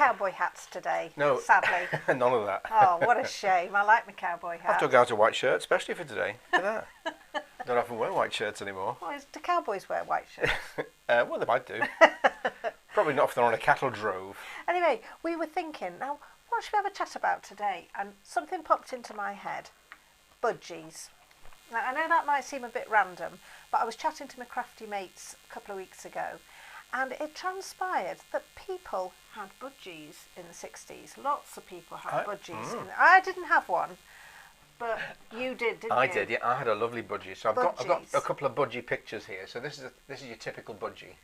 cowboy hats today. No. Sadly. None of that. Oh, what a shame. I like my cowboy hat. I have to go out a white shirt, especially for today. Look at that. Don't often wear white shirts anymore. Well, do cowboys wear white shirts? Well, they might do. Probably not if they're on a cattle drove. Anyway, we were thinking, now, what should we have a chat about today? And something popped into my head. Budgies. Now, I know that might seem a bit random, but I was chatting to my crafty mates a couple of weeks ago, and it transpired that people had budgies in the 60s. Lots of people had budgies. I didn't have one, but you did, didn't you? I did, yeah. I had a lovely budgie. So I've got a couple of budgie pictures here. So this is your typical budgie.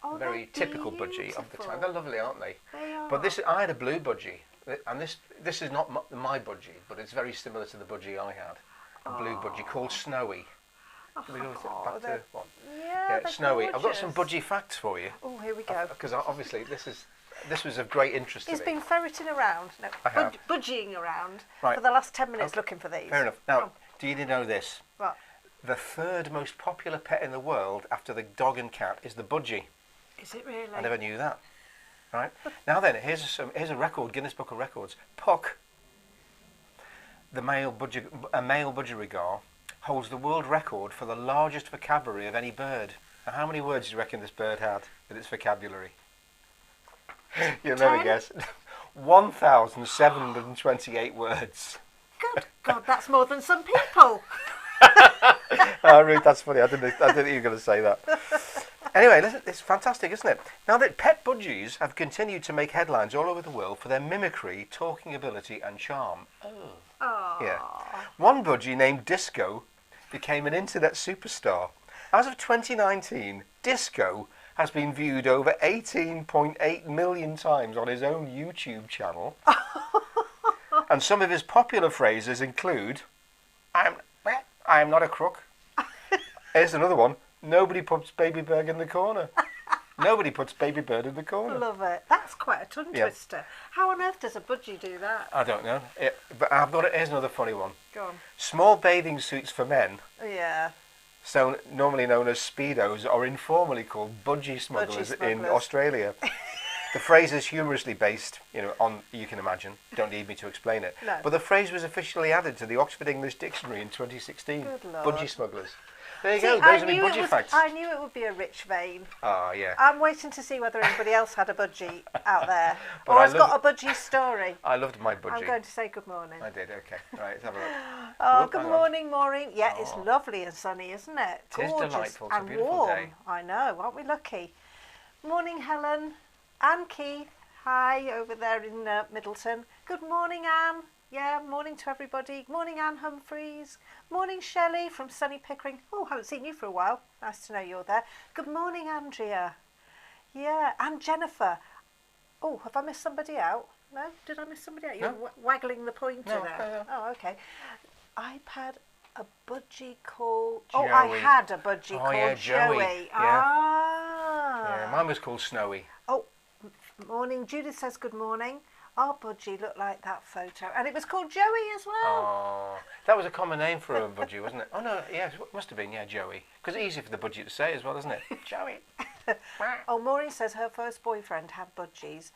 Oh, Very typical budgie of the time. They're lovely, aren't they? They are. But I had a blue budgie, and this is not my budgie, but it's very similar to the budgie I had. A blue budgie called Snowy. Can we go back to one? Yeah, Snowy. gorgeous. I've got some budgie facts for you. Oh, here we go. Because obviously this was of great interest to me. He's been ferreting around, budgieing around for the last 10 minutes looking for these. Fair enough. Now, do you know this? What? The third most popular pet in the world after the dog and cat is the budgie. Is it really? I never knew that. Right. Now then, here's a record, Guinness Book of Records. Puck, a male budgerigar, holds the world record for the largest vocabulary of any bird. Now, how many words do you reckon this bird had in its vocabulary? You'll never guess. 1,728 words. Good God, that's more than some people. Oh, Ruth, that's funny. I didn't think you were going to say that. Anyway, listen, it's fantastic, isn't it? Now that pet budgies have continued to make headlines all over the world for their mimicry, talking ability and charm. Oh. Aww. Yeah. One budgie named Disco became an internet superstar. As of 2019, Disco has been viewed over 18.8 million times on his own YouTube channel. And some of his popular phrases include, I am not a crook. Here's another one. Nobody puts baby bird in the corner. Nobody puts baby bird in the corner. Love it. That's quite a tongue twister. How on earth does a budgie do that? I don't know. But I've got it. Here's another funny one. Go on. Small bathing suits for men, Yeah. so normally known as Speedos, are informally called budgie smugglers in Australia. The phrase is humorously based, on, you can imagine. Don't need me to explain it. No. But the phrase was officially added to the Oxford English Dictionary in 2016. Good Lord. Budgie smugglers. There you go. Those are my budgie facts. I knew it would be a rich vein. Oh, yeah. I'm waiting to see whether anybody else had a budgie out there. Or has got a budgie story. I loved my budgie. I'm going to say good morning. I did, okay. Right, let's have a look. Oh, good morning, Maureen. Yeah, it's lovely and sunny, isn't it? It is Gorgeous delightful. It's a and beautiful warm. day. I know, aren't we lucky? Morning, Helen. And Keith. Hi, over there in Middleton. Good morning, Anne. Yeah, morning to everybody. Morning, Anne Humphreys. Morning, Shelley from sunny Pickering. Oh, haven't seen you for a while. Nice to know you're there. Good morning, Andrea. Yeah, and Jennifer. Oh, have I missed somebody out? No? Did I miss somebody out? You're waggling the pointer there. No. Oh, okay. I've had a budgie called... Joey. Oh, I had a budgie called Joey. Joey. Yeah. Ah. Yeah, mine was called Snowy. Oh, morning. Judith says good morning. Our budgie looked like that photo. And it was called Joey as well. Oh, that was a common name for a budgie, wasn't it? Oh, no, yeah, it must have been, Joey. Because it's easy for the budgie to say as well, isn't it? Joey. Oh, Maureen says her first boyfriend had budgies.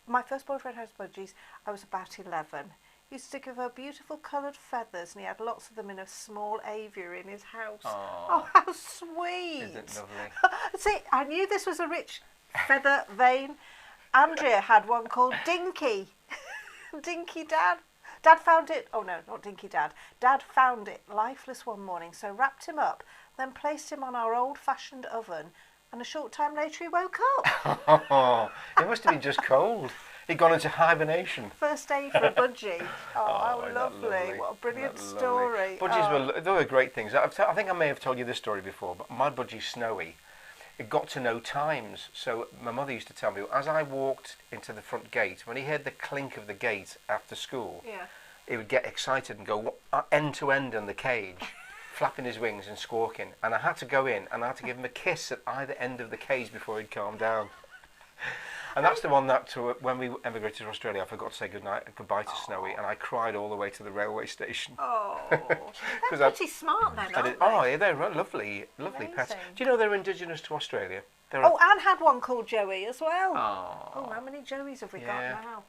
My first boyfriend had budgies. I was about 11. He used to give her beautiful coloured feathers, and he had lots of them in a small aviary in his house. Oh, how sweet. Isn't it lovely? See, I knew this was a rich feather vein. Andrea had one called Dinky. Dinky Dad. Dad found it, oh no, not Dinky Dad. Dad found it lifeless one morning, so wrapped him up, then placed him on our old-fashioned oven, and a short time later he woke up. Oh, it must have been just cold. He'd gone into hibernation. First aid for a budgie. Oh, how lovely. What a brilliant story. Budgies they were great things. I think I may have told you this story before, but my budgie Snowy, it got to know times. So my mother used to tell me, as I walked into the front gate, when he heard the clink of the gate after school, he would get excited and go end to end in the cage, flapping his wings and squawking. And I had to go in and I had to give him a kiss at either end of the cage before he'd calm down. And that's the one that, when we emigrated to Australia, I forgot to say goodbye to Snowy, and I cried all the way to the railway station. Oh, they're pretty smart then, aren't they? Oh, yeah, they're lovely pets. Do you know they're indigenous to Australia? Oh, Anne had one called Joey as well. Oh, How many Joeys have we got now?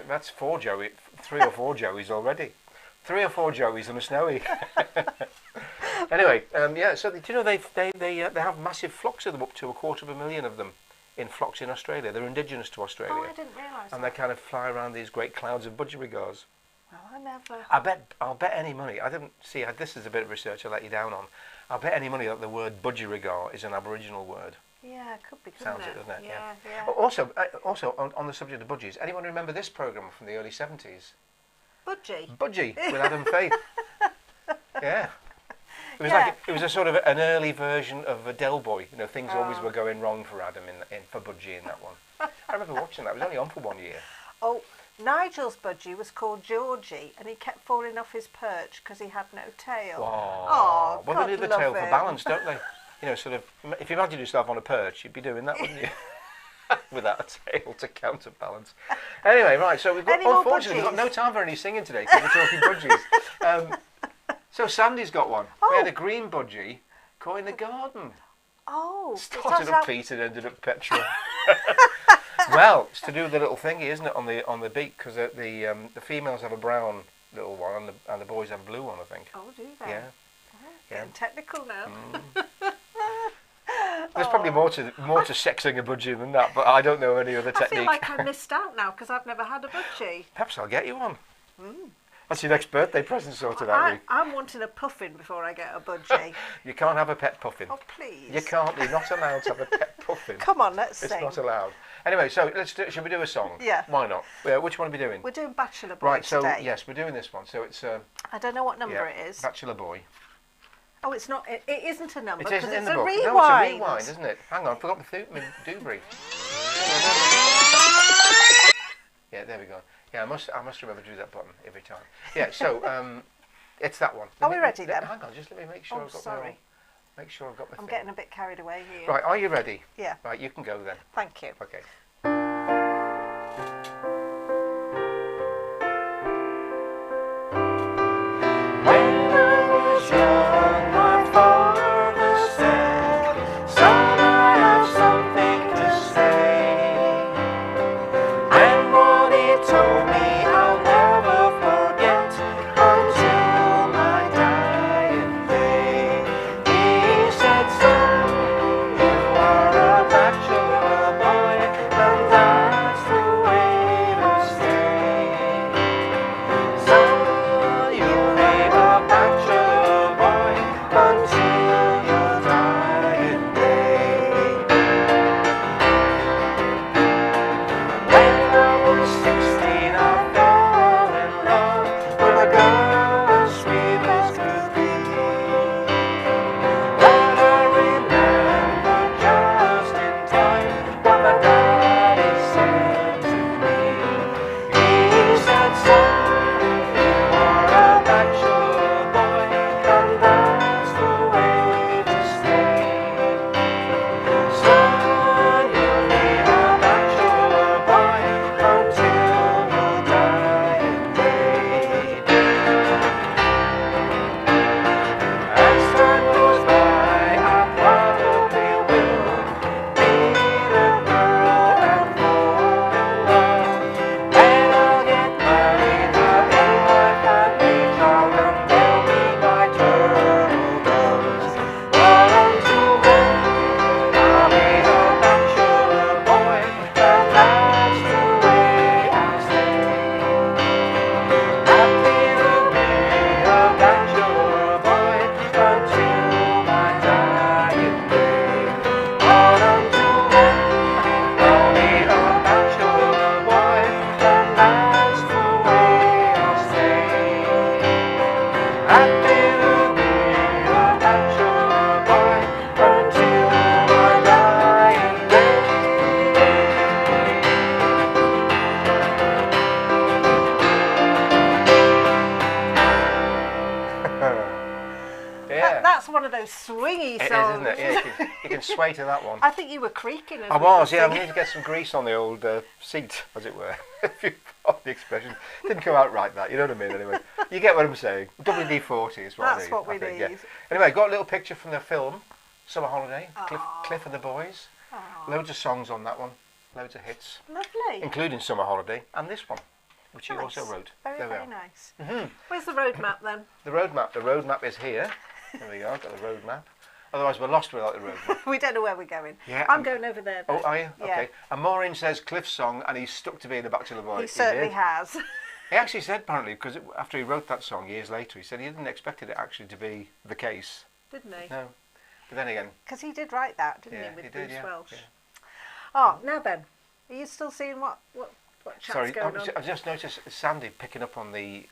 that's 4 Joey, 3 or 4 Joeys already. 3 or 4 Joeys and a Snowy. Anyway, so do you know they have massive flocks of them, up to 250,000 of them in flocks in Australia. They're indigenous to Australia. Oh, I didn't realise And that. they kind of fly around these great clouds of budgerigars. Well, I never. I'll bet any money. I didn't see. This is a bit of research I let you down on. I'll bet any money that the word budgerigar is an Aboriginal word. Yeah, it could be. Sounds it, doesn't it? Yeah. Also, on the subject of budgies, anyone remember this program from the early 70s? Budgie with Adam Faith. Yeah. It was like it was a sort of an early version of a Del Boy. You know, things always were going wrong for Adam for Budgie in that one. I remember watching that. It was only on for 1 year. Oh, Nigel's budgie was called Georgie, and he kept falling off his perch because he had no tail. Oh, well, God, they need the love tail for him. balance, don't they? You know, sort of. If you imagine yourself on a perch, you'd be doing that, wouldn't you? Without a tail to counterbalance. Anyway, right. So unfortunately we've got no time for any singing today because we're talking budgies. So Sandy's got one. We had a green budgie caught in the garden. Oh, Started up Pete and ended up petrol. Well, it's to do with the little thingy, isn't it, on the beak? Because the females have a brown little one and the boys have a blue one, I think. Oh, do they? Yeah. Getting technical now. There's probably more to sexing a budgie than that, but I don't know any other technique. I feel like I missed out now because I've never had a budgie. Perhaps I'll get you one. That's your next birthday present sorted out, Lee. I'm wanting a puffin before I get a budgie. You can't have a pet puffin. Oh, please. You can't. You're not allowed to have a pet puffin. Come on, let's sing. It's not allowed. Anyway, so should we do a song? Yeah. Why not? Which one are we doing? We're doing Bachelor Boy right, so today. yes, we're doing this one. So it's I don't know what number it is. Bachelor Boy. Oh, it's not. It isn't a number. It isn't in it's the a book. rewind. No, it's a rewind, isn't it? Hang on, I forgot my doobry. Yeah, there we go. Yeah, I must remember to do that button every time. Yeah, so it's that one. Are we ready then? Hang on, just let me make sure I've got make sure I've got my I'm thing. getting a bit carried away here. Right, are you ready? Yeah. Right, you can go then. Thank you. Okay. one of those swingy It songs. is, isn't it? Yeah, you can sway to that one. I think you were creaking as I we was, were yeah. I singing. need to get some grease on the old seat, as it were. If you follow the expression. Didn't come out right, that. You know what I mean, anyway. You get what I'm saying. WD-40 is what I That's need. what we I think, need. yeah. Anyway, got a little picture from the film, Summer Holiday, Cliff and the Boys. Aw, Loads of songs on that one. Loads of hits. lovely. Including Summer Holiday and this one, which he Nice. also wrote. Very, There we very are. nice. Mm-hmm. Where's the road map then? The road map is here. There we are, got the road map. Otherwise we're lost without the road map. We don't know where we're going. Yeah, I'm going over there. Oh, Though. are you? Yeah. Okay. And Maureen says Cliff's song, and he's stuck to being a bachelor boy. He certainly did. has. He actually said, apparently, because after he wrote that song years later, he said he didn't expect it actually to be the case. Didn't he? No. But then again... Because he did write that, didn't Yeah, he, with he did, Bruce yeah, Welsh? yeah. Oh, now then, are you still seeing what chat's Sorry, going on? I've just noticed Sandy picking up on the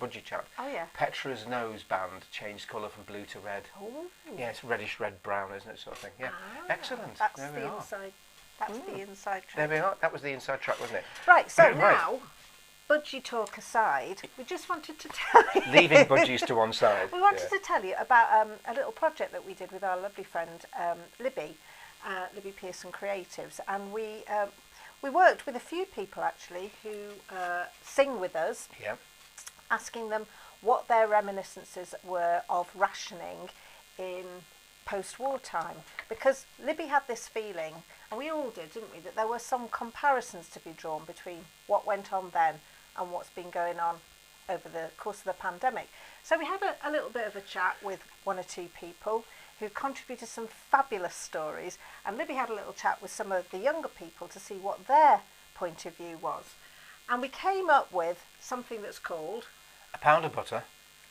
budgie chat. Oh, yeah. Petra's nose band changed colour from blue to red. Oh. Yeah, it's reddish red brown, isn't it, sort of thing? Yeah. Ah, Excellent. That's there we the are. inside. That's the inside There track. we are. That was the inside track, wasn't it? Right, so Right. now, budgie talk aside, we just wanted to tell you... Leaving budgies to one side. We wanted to tell you about a little project that we did with our lovely friend Libby Pearson Creatives, and we worked with a few people actually who sing with us, Yeah. asking them what their reminiscences were of rationing in post-war time, because Libby had this feeling, and we all did, didn't we, that there were some comparisons to be drawn between what went on then and what's been going on over the course of the pandemic. So we had a little bit of a chat with one or two people who contributed some fabulous stories, and Libby had a little chat with some of the younger people to see what their point of view was. And we came up with something that's called... A pound of butter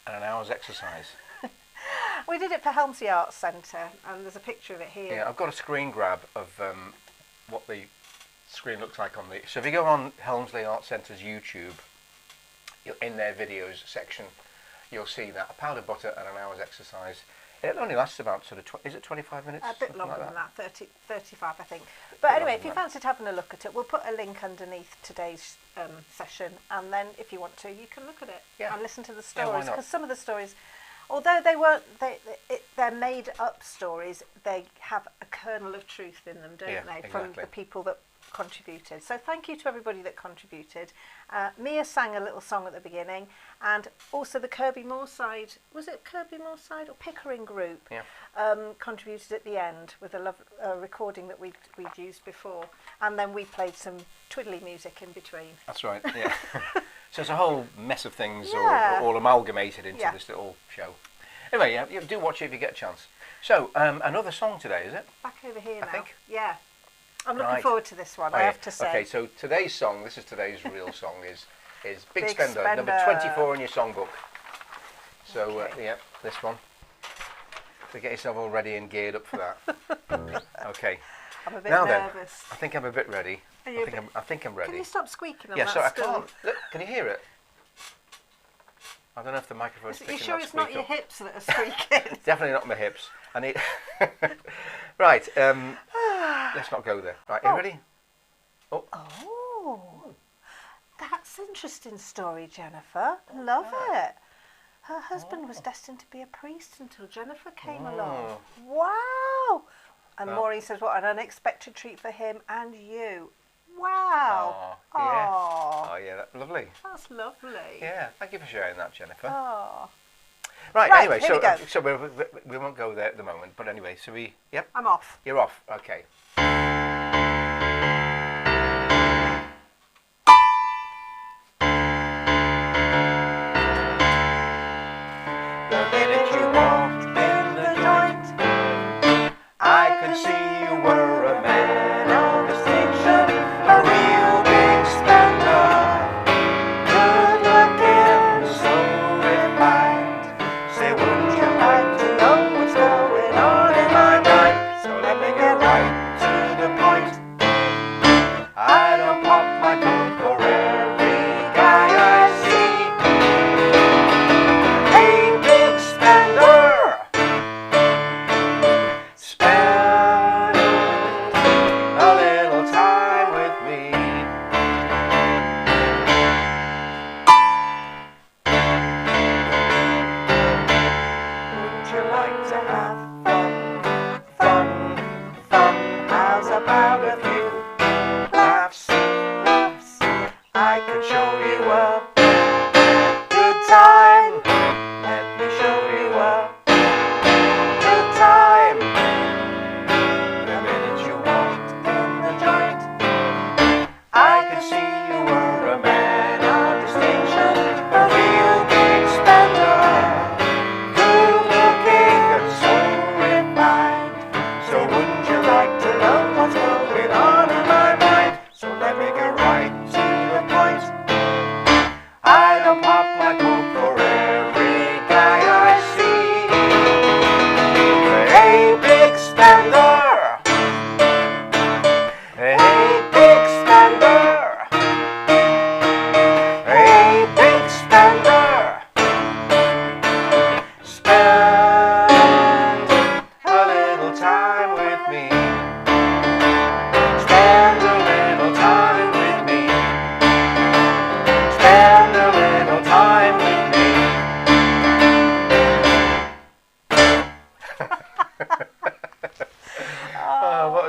and an hour's exercise. We did it for Helmsley Arts Centre, and there's a picture of it here. Yeah, I've got a screen grab of what the screen looks like on the... So if you go on Helmsley Arts Centre's YouTube, in their videos section, you'll see that. A pound of butter and an hour's exercise. It only lasts about sort of, is it 25 minutes? A bit Something longer like than that, 35 I think. But Bit anyway, longer if you than that. fancied having a look at it, we'll put a link underneath today's session, and then if you want to, you can look at it Yeah. and listen to the Yeah, why stories, not? because some of the stories, although they weren't, they're made up stories, they have a kernel of truth in them, don't Yeah, they, from exactly. the people that contributed. So thank you to everybody that contributed. Mia sang a little song at the beginning, and also the Kirby Moorside, was it Kirby Moorside or Pickering group, Yeah. contributed at the end with a recording that we'd used before, and then we played some twiddly music in between. That's right, yeah. So it's a whole mess of things Yeah. all amalgamated into Yeah. this little show. Anyway, yeah, you do watch it if you get a chance. So, another song today, is it? Back over here now. I think. Yeah. I'm looking Right. forward to this one, Oh, I yeah. have to say. Okay, so today's song, this is today's real song, is Big Big Spender, number Spender. 24 in your songbook. So, Okay. yeah, this one. So get yourself all ready and geared up for that. Okay, I'm a bit now then, nervous. I think I'm a bit ready. Are you a bit- I think I'm ready. Can you stop squeaking on Yeah, that so I stool? can't. Look, can you hear it? I don't know if the microphone's Is it, picking you sure that it's not squeak your up. hips that are squeaking? Definitely not my hips. I need. Right. Let's not go there. Right. You Oh. ready? Oh, that's an interesting story, Jennifer. Love it. Her husband was destined to be a priest until Jennifer came along. Wow. And Well. Maureen says, what an unexpected treat for him and you. Wow. Oh, yeah. Aw, Oh, yeah. That's lovely. that's lovely. Yeah. Thank you for sharing that, Jennifer. Oh, Right. Right, Anyway, here so we go. we won't go there at the moment. But anyway, so we. Yep. I'm off. You're off. Okay. The minute you walked in the joint, I could see you were a man of distinction, a real big spender, good looking, so refined. Say, wouldn't you like to know what's going on in my mind? So let me get right to the point.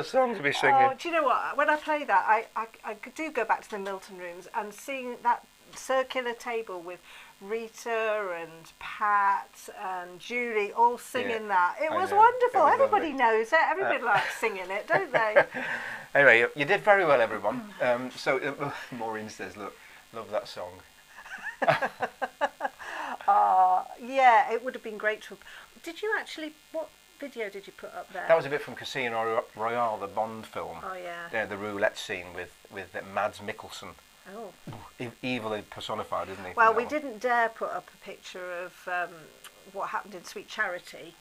a song to be singing. Oh, do you know what? When I play that, I do go back to the Milton rooms and seeing that circular table with Rita and Pat and Julie all singing that. It was wonderful. It was Everybody lovely. knows it. Everybody likes singing it, don't they? Anyway, you did very well, everyone. Maureen says, look, love that song. Yeah, it would have been great to. Did you actually? What video did you put up there? That was a bit from Casino Royale, the Bond film. Oh yeah. The roulette scene with Mads Mikkelsen. Oh. Evil personified, isn't he? Well, we didn't dare put up a picture of what happened in Sweet Charity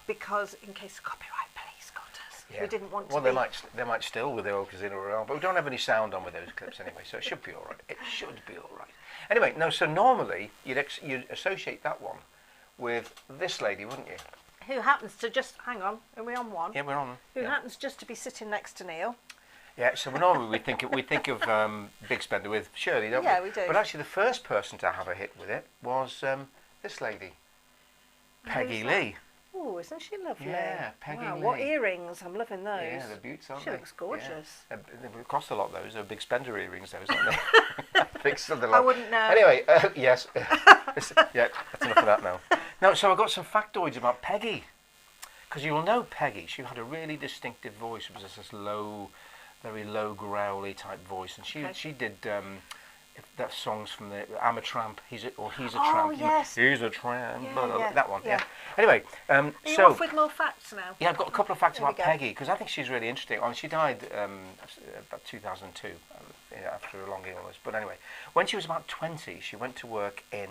because in case the copyright police got us, we didn't want to. Well, they might still with the old Casino Royale, but we don't have any sound on with those clips anyway, so it should be all right. It should be all right. Anyway, no. So normally you'd associate that one with this lady, wouldn't you? Who happens to just hang on? Are we on one? Yeah, we're on. Who happens just to be sitting next to Neil? Yeah, so normally we think of Big Spender with Shirley, don't we? Yeah, we do. But actually, the first person to have a hit with it was this lady, Peggy Lee. Oh, isn't she lovely? Yeah, Peggy Lee. What earrings! I'm loving those. Yeah, they're beautiful, aren't She they? looks gorgeous. Yeah. They cost a lot, those. They're Big Spender earrings, those, aren't they? I think something like. I wouldn't know. Anyway, yes. Yeah, that's enough of that now. No, so I've got some factoids about Peggy. Because you'll know Peggy. She had a really distinctive voice. It was just this low, very low, growly type voice, and she did that songs from the I'm a Tramp. He's a Tramp. Oh yes. He's a tramp. Yeah. That one. Yeah. Anyway, Are you off with more facts now? yeah, I've got a couple of facts There we about go. Peggy because I think she's really interesting. She died about 2002 after a long illness. But anyway, when she was about 20, she went to work in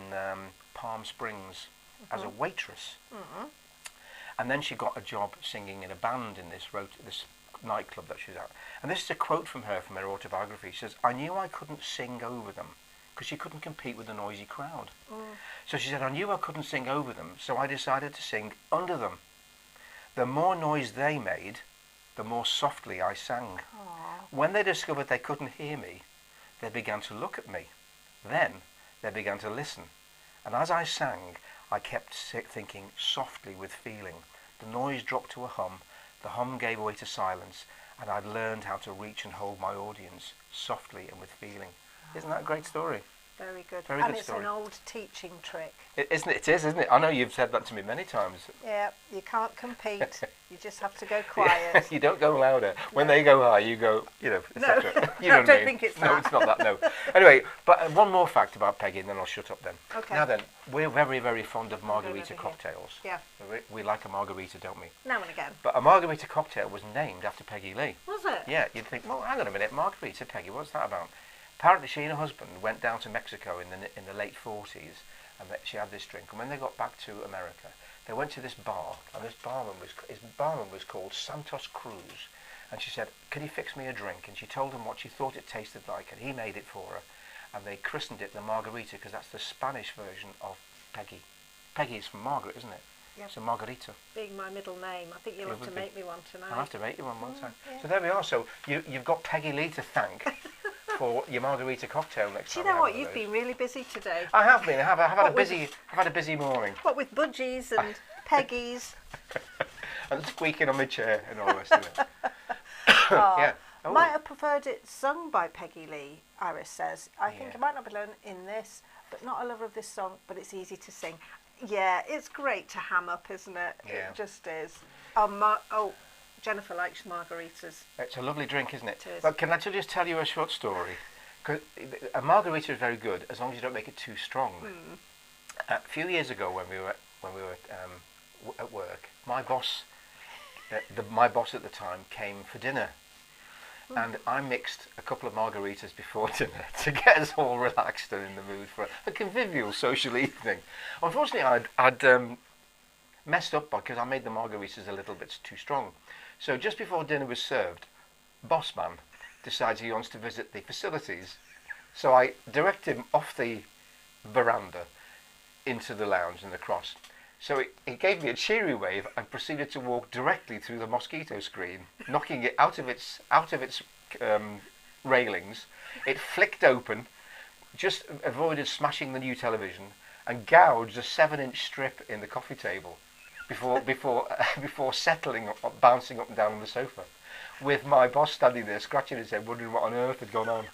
Palm Springs as a waitress. And then she got a job singing in a band in this nightclub that she was at. And this is a quote from her autobiography. She says, I knew I couldn't sing over them because she couldn't compete with the noisy crowd. So she said, I knew I couldn't sing over them, so I decided to sing under them. The more noise they made, the more softly I sang. When they discovered they couldn't hear me, they began to look at me. Then they began to listen. And as I sang, I kept thinking softly with feeling. The noise dropped to a hum, the hum gave way to silence, and I'd learned how to reach and hold my audience softly and with feeling. Isn't that a great story? Very good. Very and good it's story. an old teaching trick. It is, isn't it? I know you've said that to me many times. Yeah, you can't compete. You just have to go quiet. You don't go louder. When they go high, you go, No, etc. You I know what don't mean? think it's No, that. it's not that, no. Anyway, but one more fact about Peggy, and then I'll shut up then. Okay. Now then, we're very, very fond of margarita over here. cocktails. Yeah. We like a margarita, don't we? Now and again. But a margarita cocktail was named after Peggy Lee. Was it? Yeah, you'd think, well, hang on a minute, margarita, Peggy, what's that about? Apparently she and her husband went down to Mexico in the late 40s, and she had this drink. And when they got back to America, they went to this bar, and his barman was called Santos Cruz. And she said, can you fix me a drink? And she told him what she thought it tasted like, and he made it for her. And they christened it the margarita, because that's the Spanish version of Peggy. Peggy is from Margaret, isn't it? Yep. So margarita. Being my middle name, I think you'll have to make me one tonight. I'll have to make you one time. Yeah. So there we are. So you've got Peggy Lee to thank for your margarita cocktail next Do you time. know what? have one You've of been really busy today. those. I have been. I've had a busy morning. What with budgies and Peggies. And squeaking on my chair and all the rest of it. Oh, Yeah. Oh. Might have preferred it sung by Peggy Lee, Iris says. I think Yeah. it might not be learned in this, but not a lover of this song, but it's easy to sing. Yeah, it's great to ham up, isn't it? Yeah. It just is. Jennifer likes margaritas. It's a lovely drink, isn't it? It is. But can I just tell you a short story? 'Cause a margarita is very good as long as you don't make it too strong. A few years ago, when we were at work, my boss at the time came for dinner, and I mixed a couple of margaritas before dinner to get us all relaxed and in the mood for a convivial social evening. Unfortunately, I'd messed up because I made the margaritas a little bit too strong. So just before dinner was served, boss man decides he wants to visit the facilities. So I direct him off the veranda into the lounge and across. So it gave me a cheery wave and proceeded to walk directly through the mosquito screen, knocking it out of its railings. It flicked open, just avoided smashing the new television, and gouged a 7-inch strip in the coffee table before settling, bouncing up and down on the sofa. with my boss standing there scratching his head, wondering what on earth had gone on.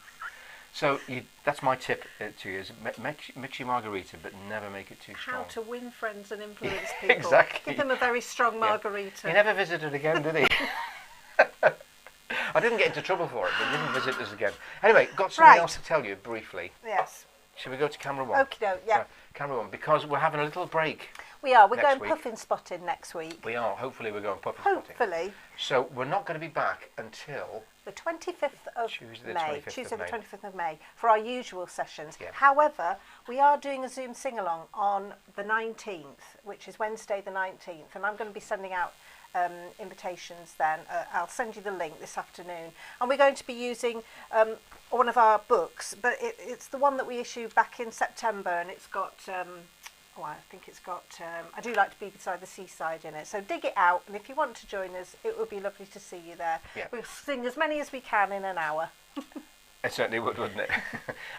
So that's my tip to you: is mix your margarita, but never make it too strong. How to win friends and influence people. Exactly. Give them a very strong margarita. He never visited again, did he? I didn't get into trouble for it, but he didn't visit us again. Anyway, got something else to tell you briefly. Yes. Should we go to camera one? Okie doke, yeah. Camera one, because we're having a little break. We are. We're going puffin spotting next week. We are. Hopefully we're going puffin spotting. Hopefully. So we're not going to be back until... the 25th of May. Tuesday the 25th of May, for our usual sessions. Yeah. However, we are doing a Zoom sing-along on the 19th, which is Wednesday the 19th, and I'm going to be sending out invitations then. I'll send you the link this afternoon, and we're going to be using one of our books, but it's the one that we issued back in September, and it's got I think it's got I Do Like to Be Beside the Seaside in it, so dig it out, and if you want to join us, it would be lovely to see you there. Yeah. We'll sing as many as we can in an hour. It certainly would, wouldn't it?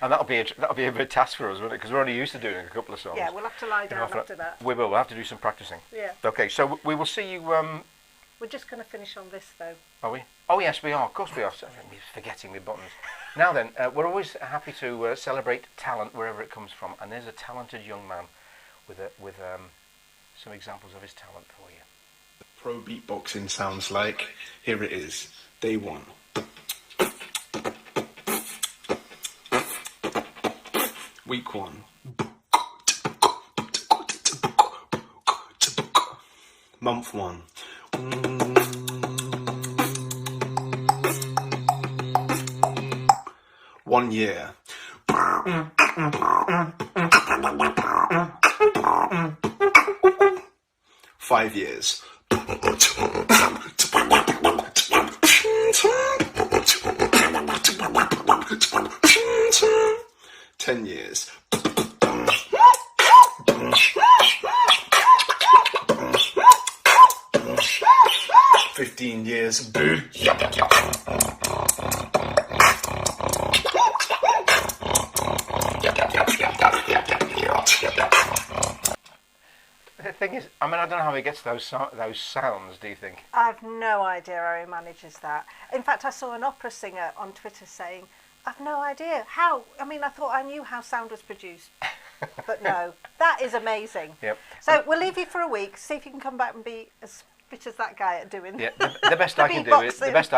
And that'll be a big task for us, won't it? Because we're only used to doing a couple of songs. Yeah, we'll have to lie down after that. We will. We'll have to do some practicing. Yeah. Okay, so we will see you... We're just going to finish on this, though. Are we? Oh, yes, we are. Of course we are. I'm forgetting my buttons. Now then, we're always happy to celebrate talent wherever it comes from. And there's a talented young man with some examples of his talent for you. Pro beatboxing sounds like. Here it is. Day one. Week one. Month one. 1 year. 5 years. 10 years. 15 years. The thing is, I don't know how he gets those sounds, do you think? I've no idea how he manages that. In fact, I saw an opera singer on Twitter saying, I've no idea how. I thought I knew how sound was produced. But no, that is amazing. Yep. So we'll leave you for a week, see if you can come back and be as fit as that guy at doing the best I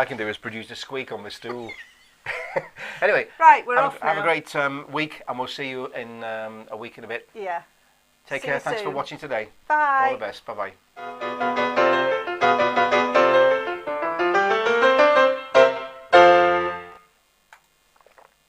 can do is produce a squeak on the stool. Anyway, right, we're off now. Have a great week, and we'll see you in a week and a bit. Yeah. Take care. Thanks for watching today. Bye. All the best. Bye-bye.